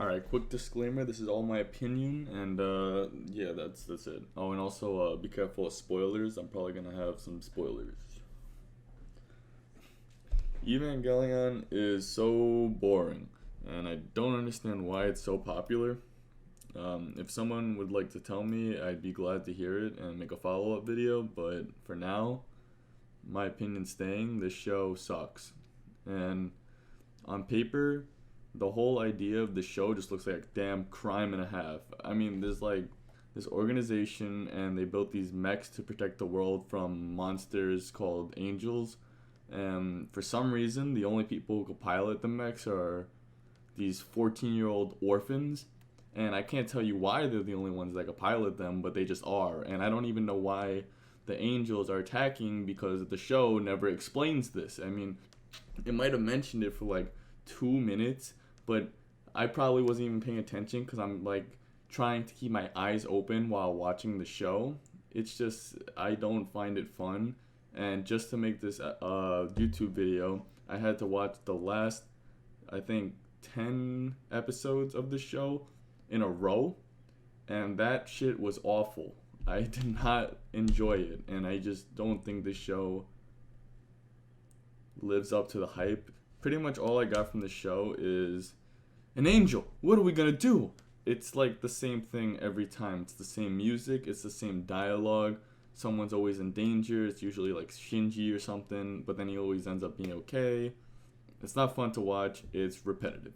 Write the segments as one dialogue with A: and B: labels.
A: Alright, quick disclaimer, this is all my opinion, and yeah, that's it. Oh, and also, be careful of spoilers, I'm probably gonna have some spoilers. Evangelion is so boring, and I don't understand why it's so popular. If someone would like to tell me, I'd be glad to hear it and make a follow-up video, but for now, my opinion staying, this show sucks. And on paper, the whole idea of the show just looks like a damn crime and a half. I mean, there's like this organization and they built these mechs to protect the world from monsters called angels. And for some reason, the only people who could pilot the mechs are these 14-year-old orphans. And I can't tell you why they're the only ones that could pilot them, but they just are. And I don't even know why the angels are attacking because the show never explains this. I mean, it might have mentioned it for like 2 minutes, but I probably wasn't even paying attention because I'm like trying to keep my eyes open while watching the show. It's just, I don't find it fun. And just to make this YouTube video, I had to watch the last, I think, 10 episodes of the show in a row, and that shit was awful. I did not enjoy it, and I just don't think this show lives up to the hype. Pretty much all I got from the show is an angel. What are we gonna do? It's like the same thing every time. It's the same music, it's the same dialogue. Someone's always in danger. It's usually like Shinji or something, but then he always ends up being okay. It's not fun to watch. It's repetitive.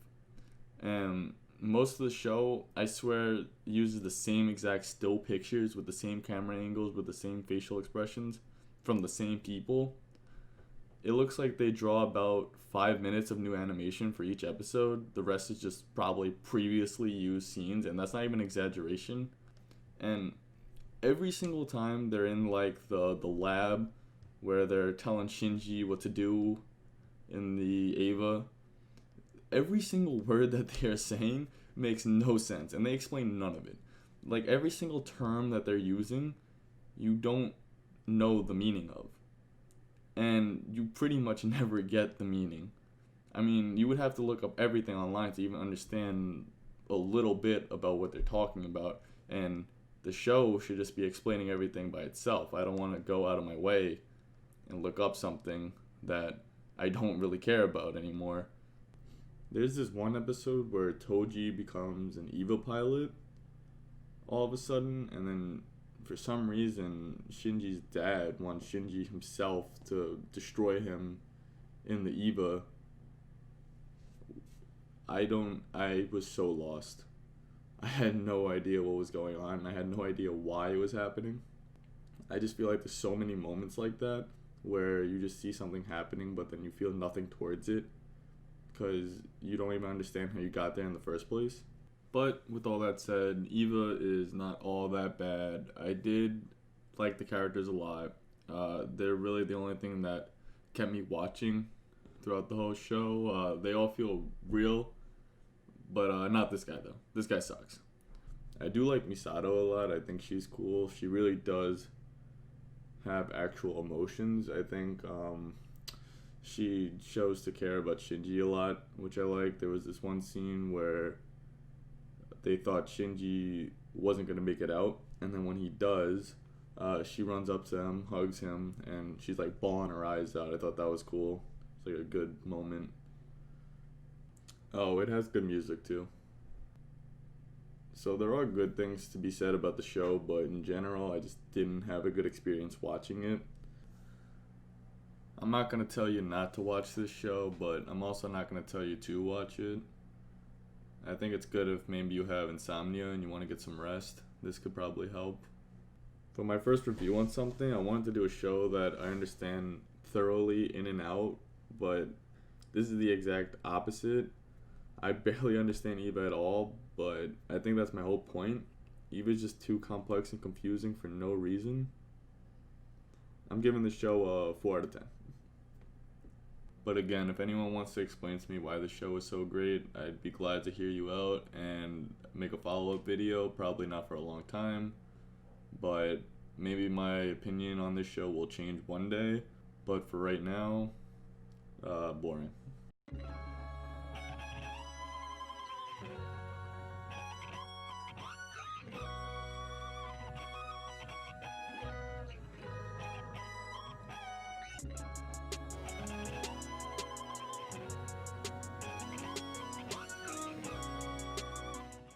A: And most of the show, I swear, uses the same exact still pictures with the same camera angles, with the same facial expressions from the same people. It looks like they draw about 5 minutes of new animation for each episode. The rest is just probably previously used scenes, and that's not even exaggeration. And every single time they're in like the lab where they're telling Shinji what to do in the Ava, every single word that they are saying makes no sense, and they explain none of it. Like every single term that they're using, you don't know the meaning of. And you pretty much never get the meaning. I mean, you would have to look up everything online to even understand a little bit about what they're talking about, and the show should just be explaining everything by itself. I don't want to go out of my way and look up something that I don't really care about anymore. There's this one episode where Toji becomes an Eva pilot all of a sudden, and then for some reason Shinji's dad wants Shinji himself to destroy him in the Eva. I was so lost. I had no idea what was going on. I had no idea why it was happening. I just feel like there's so many moments like that where you just see something happening but then you feel nothing towards it because you don't even understand how you got there in the first place. But with all that said, Eva is not all that bad. I did like the characters a lot. They're really the only thing that kept me watching throughout the whole show. They all feel real, but not this guy though. This guy sucks. I do like Misato a lot. I think she's cool. She really does have actual emotions. I think she shows to care about Shinji a lot, which I like. There was this one scene where they thought Shinji wasn't going to make it out, and then when he does, she runs up to him, hugs him, and she's like bawling her eyes out. I thought that was cool. It's like a good moment. Oh, it has good music too. So there are good things to be said about the show, but in general, I just didn't have a good experience watching it. I'm not going to tell you not to watch this show, but I'm also not going to tell you to watch it. I think it's good if maybe you have insomnia and you want to get some rest. This could probably help. For my first review on something, I wanted to do a show that I understand thoroughly in and out, but this is the exact opposite. I barely understand Eva at all, but I think that's my whole point. Eva's just too complex and confusing for no reason. I'm giving the show a 4 out of 10. But again, if anyone wants to explain to me why the show is so great, I'd be glad to hear you out and make a follow-up video. Probably not for a long time, but maybe my opinion on this show will change one day. But for right now, boring.